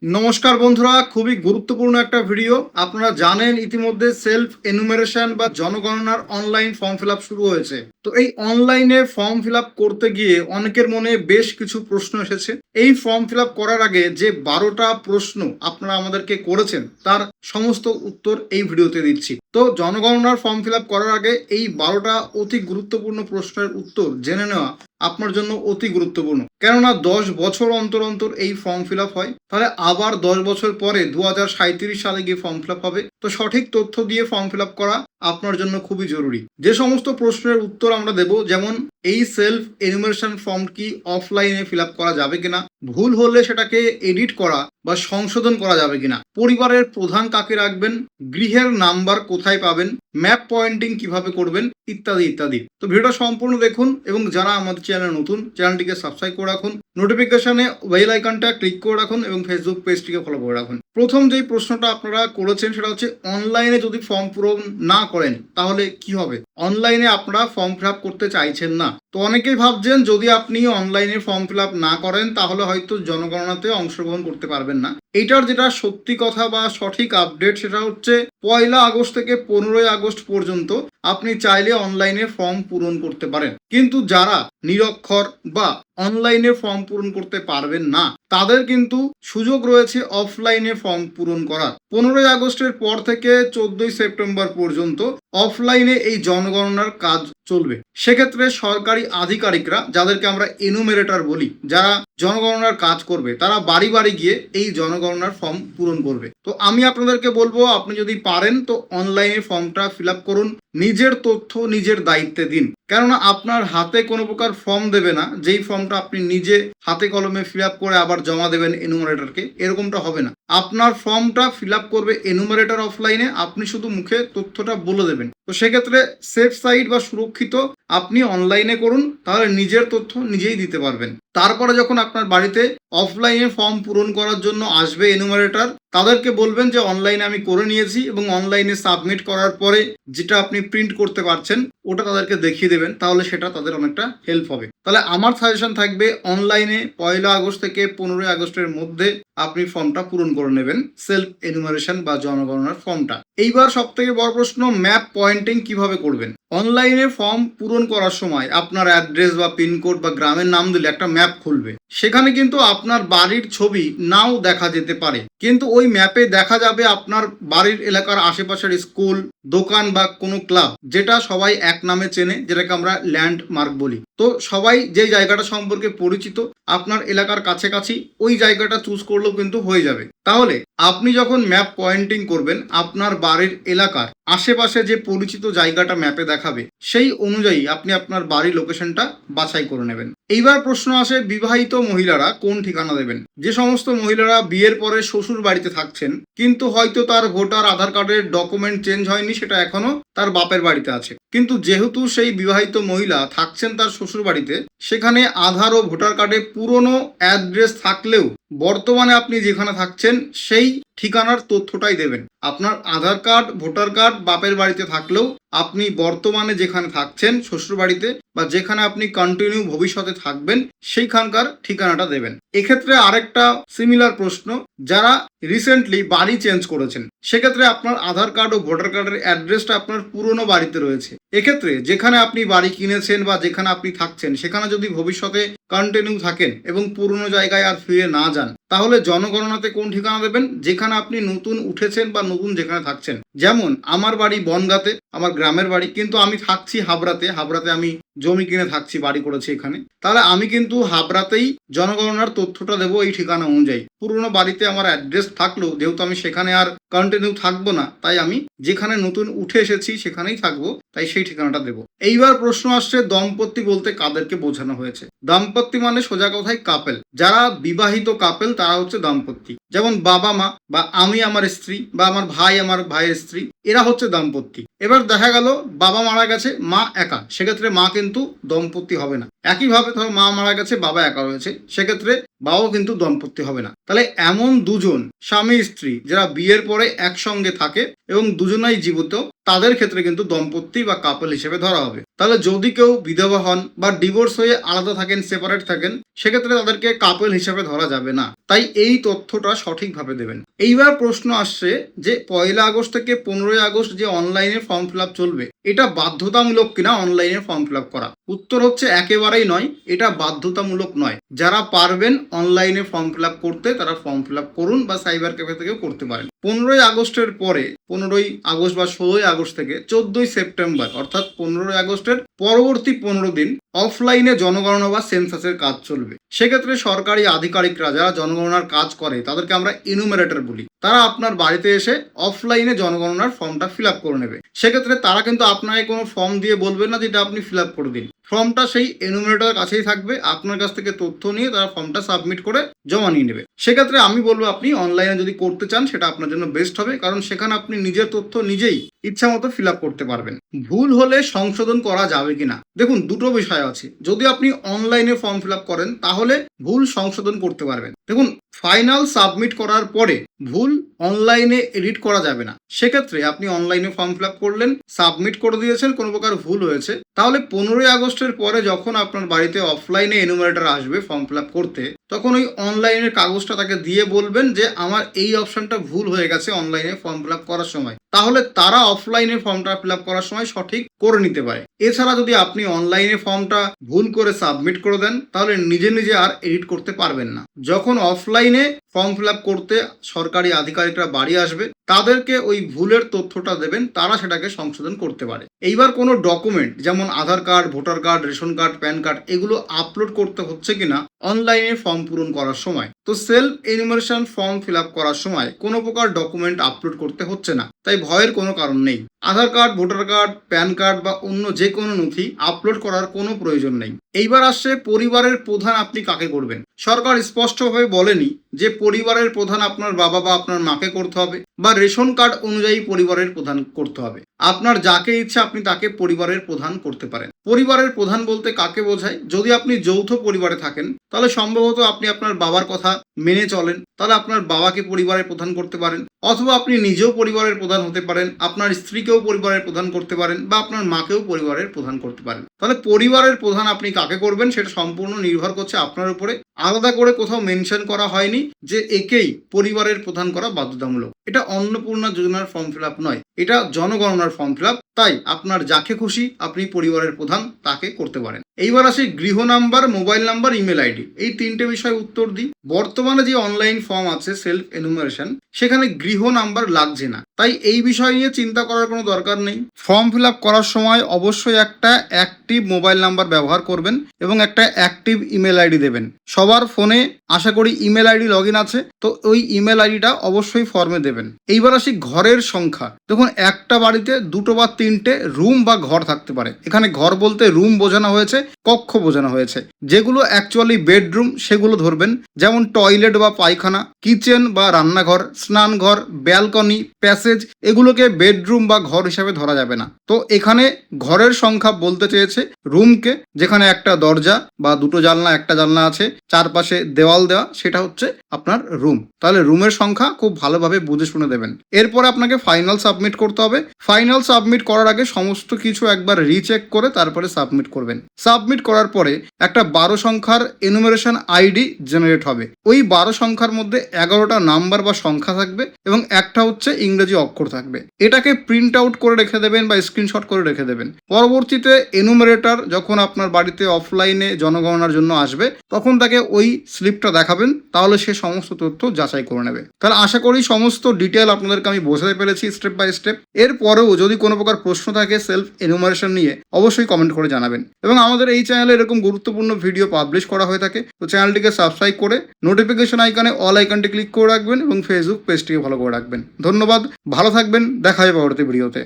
নমস্কার বন্ধুরা, খুবই গুরুত্বপূর্ণ একটা ভিডিও। আপনারা জানেন ইতিমধ্যে সেলফ এনুমেরেশন বা জনগণনার অনলাইন ফর্ম ফিল আপ শুরু হয়েছে। তো এই অনলাইনে ফর্ম ফিল আপ করতে গিয়ে অনেকের মনে বেশ কিছু প্রশ্ন এসেছে। এই ফর্ম ফিল আপ করার আগে যে 12টা প্রশ্ন আপনারা আমাদেরকে করেছেন তার সমস্ত উত্তর এই ভিডিওতে দিচ্ছি। তো জনগণনার ফর্ম ফিল আপ করার আগে এই 12টা অতি গুরুত্বপূর্ণ প্রশ্নের উত্তর জেনে নেওয়া আপনার জন্য অতি গুরুত্বপূর্ণ। কেননা 10 বছর অন্তর অন্তর এই ফর্ম ফিল আপ হয়, তাহলে আবার 10 বছর পরে 2037 সালে গিয়ে ফর্ম ফিল আপ হবে। তো সঠিক তথ্য দিয়ে ফর্ম ফিল আপ করা আপনার জন্য খুবই জরুরি। যে সমস্ত প্রশ্নের উত্তর আমরা দেব, যেমন এই সেলফ এনুমারেশন ফর্ম কি অফলাইনে ফিল আপ করা যাবে কিনা, ভুল হলে সেটাকে এডিট করা বা সংশোধন করা যাবে কিনা, পরিবারের প্রধান কাকে রাখবেন, গৃহের নাম্বার কোথায় পাবেন, ম্যাপ পয়েন্টিং কিভাবে করবেন, ইত্যাদি ইত্যাদি। তো ভিডিওটা সম্পূর্ণ দেখুন এবং যারা আমাদের চ্যানেল নতুন, চ্যানেলটিকে সাবস্ক্রাইব করে রাখুন, নোটিফিকেশনে বেল আইকনটা ক্লিক করে রাখুন এবং ফেসবুক পেজটিকে ফলো করে রাখুন। প্রথম যেই প্রশ্নটা আপনারা করেছেন সেটা হচ্ছে, অনলাইনে যদি ফর্ম পূরণ না করেন তাহলে কি হবে। অনলাইনে আপনারা ফর্ম ফিল আপ করতে চাইছেন না। তো অনেকেই ভাবছেন যদি আপনি অনলাইনে ফর্ম ফিল আপ না করেন তাহলে হয়তো জনগণনাতে অংশগ্রহণ করতে পারবেন না। এইটার যেটা সত্যি কথা বা সঠিক আপডেট সেটা হচ্ছে 1 আগস্ট থেকে 15 আগস্ট পর্যন্ত আপনি চাইলে অনলাইনে ফর্ম পূরণ করতে পারেন। কিন্তু যারা নিরক্ষর বা অনলাইনে ফর্ম পূরণ করতে পারবেন না তাদের কিন্তু সুযোগ রয়েছে অফলাইনে ফর্ম পূরণ করার। 15 আগস্টের পর থেকে 14 সেপ্টেম্বর পর্যন্ত অফলাইনে এই জনগণনার কাজ চলবে। সেক্ষেত্রে সরকারি আধিকারিকরা, যাদেরকে আমরা এনুমেরেটর বলি, যারা জনগণনার কাজ করবে, তারা বাড়ি বাড়ি গিয়ে এই জনগণনার ফর্ম পূরণ করবে। তো আমি আপনাদেরকে বলবো, আপনি যদি পারেন তো অনলাইনে ফর্মটা ফিল আপ করুন। নিজের তথ্য নিজের দায়িত্বে দিন, কেননা আপনার হাতে কোনো প্রকার ফর্ম দেবে না যেই ফর্মটা আপনি নিজে হাতে কলমে ফিল আপ করে আবার জমা দেবেন এনুমারেটরকে, এরকমটা হবে না। আপনার ফর্মটা ফিল আপ করবে এনুমারেটর অফলাইনে, আপনি শুধু মুখে তথ্যটা বলে দেবেন। তো সেক্ষেত্রে সেফ সাইড বা সুরক্ষিত আপনি অনলাইনে করুন, তাহলে নিজের তথ্য নিজেই দিতে পারবেন। তারপরে যখন আপনার বাড়িতে অফলাইনে ফর্ম পূরণ করার জন্য আসবে এনুমারেটর, তাদেরকে বলবেন যে অনলাইনে আমি করে নিয়েছি, এবং অনলাইনে সাবমিট করার পরে যেটা আপনি প্রিন্ট করতে পারছেন ওটা তাদেরকে দেখিয়ে দেবেন, তাহলে সেটা তাদের অনেকটা হেল্প হবে। তাহলে আমার সাজেশন থাকবে, অনলাইনে 1 আগস্ট থেকে 15 আগস্টের মধ্যে আপনি ফর্মটা পূরণ করে নেবেন, সেলফ এনুমারেশন বা জনগণনার ফর্মটা। এইবার সব থেকে বড় প্রশ্ন, ম্যাপ পয়েন্টিং কিভাবে করবেন। অনলাইনে ফর্ম পূরণ করার সময় আপনার অ্যাড্রেস বা পিনকোড বা গ্রামের নাম দিলে একটা ম্যাপ খুলবে। সেখানে কিন্তু আপনার বাড়ির ছবি নাও দেখা যেতে পারে, কিন্তু ওই ম্যাপে দেখা যাবে আপনার বাড়ির এলাকার আশেপাশের স্কুল, দোকান বা কোনো ক্লাব, যেটা সবাই এক নামে চেনে, যেটাকে আমরা ল্যান্ডমার্ক বলি। তো সবাই যে জায়গাটা সম্পর্কে পরিচিত, আপনার এলাকার কাছাকাছি ওই জায়গাটা চুজ করলেও কিন্তু হয়ে যাবে। তাহলে আপনি যখন ম্যাপ পয়েন্টিং করবেন, আপনার বাড়ির এলাকার আশেপাশে যে পরিচিত জায়গাটা ম্যাপে দেখাবে সেই অনুযায়ী আপনি আপনার বাড়ির লোকেশনটা বাছাই করে নেবেন। এইবার প্রশ্ন আসে, বিবাহিত মহিলারা কোন ঠিকানা দেবেন। যে সমস্ত মহিলারা বিয়ের পরে শ্বশুর বাড়িতে থাকছেন, কিন্তু হয়তো তার ভোটার আধার কার্ডের ডকুমেন্ট চেঞ্জ হয়নি, সেটা এখনো তার বাপের বাড়িতে আছে, কিন্তু যেহেতু সেই বিবাহিত মহিলা থাকছেন তার শ্বশুর বাড়িতে, সেখানে আধার ও ভোটার কার্ডে পুরনো অ্যাড্রেস থাকলেও বর্তমানে আপনি যেখানে থাকছেন সেই ঠিকানার তথ্যটাই দেবেন। আপনার আধার কার্ড, ভোটার কার্ড বাপের বাড়িতে থাকলেও আপনি বর্তমানে যেখানে থাকছেন শ্বশুর বাড়িতে, বা যেখানে আপনি কন্টিনিউ ভবিষ্যতে থাকবেন, সেইখানকার ঠিকানাটা দেবেন। এক্ষেত্রে আরেকটা সিমিলার প্রশ্ন, যারা রিসেন্টলি বাড়ি চেঞ্জ করেছেন, সেক্ষেত্রে আপনার আধার কার্ড ও ভোটার কার্ডের অ্যাড্রেসটা আপনার পুরনো বাড়িতে রয়েছে। এক্ষেত্রে যেখানে আপনি বাড়ি কিনেছেন বা যেখানে আপনি থাকছেন, সেখানে যদি ভবিষ্যতে কন্টিনিউ থাকেন এবং পুরনো জায়গায় আর ফিরে না যান, তাহলে জনগণনাতে কোন ঠিকানা দেবেন, যেখানে আপনি নতুন উঠেছেন বা নতুন যেখানে থাকছেন। যেমন আমার বাড়ি বনগাঁতে, আমার গ্রামের বাড়ি, কিন্তু আমি থাকছি হাবড়াতে। হাবড়াতে আমি জমি কিনে থাকছি, বাড়ি করেছি এখানে। তাহলে আমি কিন্তু হাবড়াতেই জনগণনার তথ্যটা দেবো এই ঠিকানা অনুযায়ী। পুরনো বাড়িতে আমার অ্যাড্রেস থাকলেও যেহেতু আমি সেখানে আর কন্টিনিউ থাকবো না, তাই আমি যেখানে নতুন উঠে এসেছি সেখানেই থাকবো, তাই সেই ঠিকানাটা দেবো। এইবার প্রশ্ন আসছে, দম্পতি বলতে কাদেরকে বোঝানো হয়েছে। দম্পতি মানে সোজা কথায় কাপেল। যারা বিবাহিত কাপেল তারা হচ্ছে দম্পতি। যেমন বাবা মা, বা আমি আমার স্ত্রী, বা আমার ভাই আমার ভাইয়ের স্ত্রী, এরা হচ্ছে দম্পতি। এবার দেখা গেল বাবা মারা গেছে, মা একা, সেক্ষেত্রে মা কিন্তু দম্পতি হবে না। একইভাবে ধরো মা মারা গেছে, বাবা একা রয়েছে, সেক্ষেত্রে বাবাও কিন্তু দম্পতি হবে না। তাহলে এমন দুজন স্বামী স্ত্রী যারা বিয়ের পরে একসঙ্গে থাকে এবং দুজনাই জীবিত, তাদের ক্ষেত্রে কিন্তু দম্পতি বা কাপল হিসেবে ধরা হবে। তাহলে যদি কেউ বিধবা হন বা ডিভোর্স হয়ে আলাদা থাকেন, সেপারেট থাকেন, সেক্ষেত্রে তাদেরকে কাপল হিসেবে ধরা যাবে না। তাই এই তথ্যটা সঠিকভাবে দেবেন। এইবার প্রশ্ন আসছে যে 1 আগস্ট থেকে 15 আগস্ট যে অনলাইনে ফর্ম ফিল আপ চলবে, এটা বাধ্যতামূলক কিনা অনলাইনে ফর্ম ফিল আপ করা? উত্তর হচ্ছে একেবারেই নয়, এটা বাধ্যতামূলক নয়। যারা পারবেন অনলাইনে ফর্ম ফিল আপ করতে তারা ফর্ম ফিল আপ করুন বা সাইবার ক্যাফে থেকেও করতে পারেন। 15 আগস্টের পরে 15 আগস্ট বা 16 আগস্ট থেকে 14 সেপ্টেম্বর অর্থাৎ 15 আগস্টের পরবর্তী 15 দিন অফলাইনে জনগণনা বা সেন্সাসের কাজ চলবে। সেক্ষেত্রে সরকারি আধিকারিকরা যারা জনগণনার কাজ করে তাদেরকে আমরা ইনুমারেটর বলি, তারা আপনার বাড়িতে এসে অফলাইনে জনগণনার ফর্মটা ফিল আপ করে নেবে। সেক্ষেত্রে তারা কিন্তু আপনাকে কোনো ফর্ম দিয়ে বলবে না যেটা আপনি ফিল আপ করে দিন। ফর্মটা সেই এনুমারেটরের কাছেই থাকবে, আপনার কাছ থেকে তথ্য নিয়ে তারা ফর্মটা সাবমিট করে জমা নিয়ে নেবে। সেক্ষেত্রে আমি বলবো আপনি অনলাইনে যদি করতে চান সেটা আপনার জন্য বেস্ট হবে, কারণ সেখানে আপনি নিজের তথ্য নিজেই ইচ্ছা মতো ফিল আপ করতে পারবেন। ভুল হলে সংশোধন করা যাবে কিনা, দেখুন দুটো বিষয় আছে। যদি আপনি অনলাইনে ফর্ম ফিল আপ করেন তাহলে ভুল সংশোধন করতে পারবেন। দেখুন, ফাইনাল সাবমিট করার পরে ভুল অনলাইনে এডিট করা যাবে না। সেক্ষেত্রে আপনি অনলাইনে ফর্ম ফিল আপ করলেন, সাবমিট করে দিয়েছেন, কোনো প্রকার ভুল হয়েছে, তাহলে 15 আগস্টের পরে যখন আপনার বাড়িতে অফলাইনে এনুমারেটর আসবে ফর্ম ফিল আপ করতে, তখন ওই অনলাইনের কাগজটা তাকে দিয়ে বলবেন যে আমার এই অপশনটা ভুল হয়ে গেছে অনলাইনে ফর্ম ফিল আপ করার সময়। তাহলে তারা অফলাইনে ফর্মটা ফিল আপ করার সময় সঠিক করে নিতে পারে। এছাড়া যদি আপনি অনলাইনে ফর্মটা ভুল করে সাবমিট করে দেন তাহলে নিজে নিজে আর এডিট করতে পারবেন না। যখন অফলাইনে ফর্ম ফিল আপ করতে সরকারি আধিকারিকরা বাড়ি আসবে তাদেরকে ওই ভুলের তথ্যটা দেবেন, তারা সেটাকে সংশোধন করতে পারে। এইবার কোনো ডকুমেন্ট যেমন Aadhaar card, voter card, ration card, PAN card এগুলো আপলোড করতে হচ্ছে কিনা অনলাইনে ফর্ম পূরণ করার সময়, তো self enumeration form fill up করার সময় কোনো প্রকার ডকুমেন্ট আপলোড করতে হচ্ছে না, তাই ভয়ের কোনো কারণ নেই। Aadhaar card, voter card, PAN card বা অন্য যে কোনো নথি আপলোড করার কোনো প্রয়োজন নেই। এইবার আসছে পরিবারের প্রধান আপনি কাকে করবেন। সরকার স্পষ্টভাবে বলেনি যে পরিবারের প্রধান আপনার বাবা বা আপনার মাকে করতে হবে বা রেশন কার্ড অনুযায়ী পরিবারের প্রধান করতে হবে। আপনার যাকে ইচ্ছা আপনি তাকে পরিবারের প্রধান করতে পারেন। পরিবারের প্রধান বলতে কাকে বোঝায়? যদি আপনি যৌথ পরিবারে থাকেন তাহলে সম্ভবত আপনি আপনার বাবার কথা মেনে চলেন, তাহলে আপনার বাবাকে পরিবারের প্রধান করতে পারেন, অথবা আপনি নিজেও পরিবারের প্রধান হতে পারেন, আপনার স্ত্রীকেও পরিবারের প্রধান করতে পারেন বা আপনার মাকেও পরিবারের প্রধান করতে পারেন। তাহলে পরিবারের প্রধান আপনি কাকে করবেন সেটা সম্পূর্ণ নির্ভর করছে আপনার উপরে। আলাদা করে কোথাও মেনশন করা হয়নি যে একেই পরিবারের প্রধান করা বাধ্যতামূলক। এটা অন্নপূর্ণা যোজনার ফর্ম ফিল আপ নয়, এটা জনগণনার ফর্ম ফিল আপ। তাই আপনার যাকে খুশি আপনি পরিবারের প্রধান তাকে করতে পারেন। এইবার আসি গৃহ number, mobile number, email ID, এই তিনটে বিষয় উত্তর দিই। বর্তমানে যে অনলাইন ফর্ম আছে সেলফ এনুমারেশন, সেখানে গৃহ নাম্বার লাগছে না, তাই এই বিষয় নিয়ে চিন্তা করার কোনো দরকার নেই। ফর্ম ফিল আপ করার সময় অবশ্যই একটা অ্যাক্টিভ মোবাইল নাম্বার ব্যবহার করবেন এবং একটা অ্যাক্টিভ ইমেল আইডি দেবেন। সবার ফোনে আশা করি ইমেল আইডি লগ ইন আছে, তো ওই ইমেল আইডিটা অবশ্যই ফর্মে দেবেন। এইবার আসি ঘরের সংখ্যা। দেখুন, একটা বাড়িতে 2 বা 3টে রুম বা ঘর থাকতে পারে। এখানে ঘর বলতে রুম বোঝানো হয়েছে, কক্ষ বোঝানো হয়েছে। যেগুলো অ্যাকচুয়ালি বেডরুম সেগুলো ধরবেন, যেমন টয়লেট বা পায়খানা, কিচেন বা রান্নাঘর, স্নানঘর, ব্যালকনি, প্যাসেজ, এগুলোকে বেডরুম বা ঘর হিসাবে ধরা যাবে না। তো এখানে ঘরের সংখ্যা বলতে চেয়েছে রুমকে, যেখানে একটা দরজা বা 2টো জানলা, একটা জানলা আছে, চারপাশে দেওয়াল দেওয়া, সেটা হচ্ছে আপনার রুম। তাহলে রুমের সংখ্যা খুব ভালোভাবে বুঝে শুনে দেবেন। এরপরে আপনাকে ফাইনাল সাবমিট করতে হবে। ফাইনাল সাবমিট করার আগে সমস্ত কিছু একবার রিচেক করে তারপরে সাবমিট করবেন। সাবমিট করার পরে একটা 12 সংখ্যার এনুমারেশন আইডি জেনারেট হবে। ওই 12 সংখ্যার মধ্যে 11টা নাম্বার বা সংখ্যা থাকবে এবং একটা হচ্ছে ইংরেজি অক্ষর থাকবে। এটাকে প্রিন্ট আউট করে রেখে দেবেন বা স্ক্রিনশট করে রেখে দেবেন। পরবর্তীতে এনুমারেটর যখন আপনার বাড়িতে অফলাইনে জনগণনার জন্য আসবে তখন তাকে ওই স্লিপটা দেখাবেন, তাহলে সে সমস্ত তথ্য যাচাই করে নেবে। তাহলে আশা করি সমস্ত ডিটেল আপনাদেরকে আমি বোঝাতে পেরেছি স্টেপ বাই স্টেপ। এরপরেও যদি কোনো প্রকার প্রশ্ন থাকে সেলফ এনুমারেশন নিয়ে অবশ্যই কমেন্ট করে জানাবেন। এবং আমাদের এই চ্যানেলে এরকম গুরুত্বপূর্ণ ভিডিও পাবলিশ করা হয়ে থাকে, তো চ্যানেলটিকে সাবস্ক্রাইব করে নোটিফিকেশন আইকনে অল আইকনটি ক্লিক করে রাখবেন এবং ফেসবুক পেজটিকে ফলো করে রাখবেন। ধন্যবাদ, ভালো থাকবেন, দেখা হবে পরবর্তী ভিডিওতে।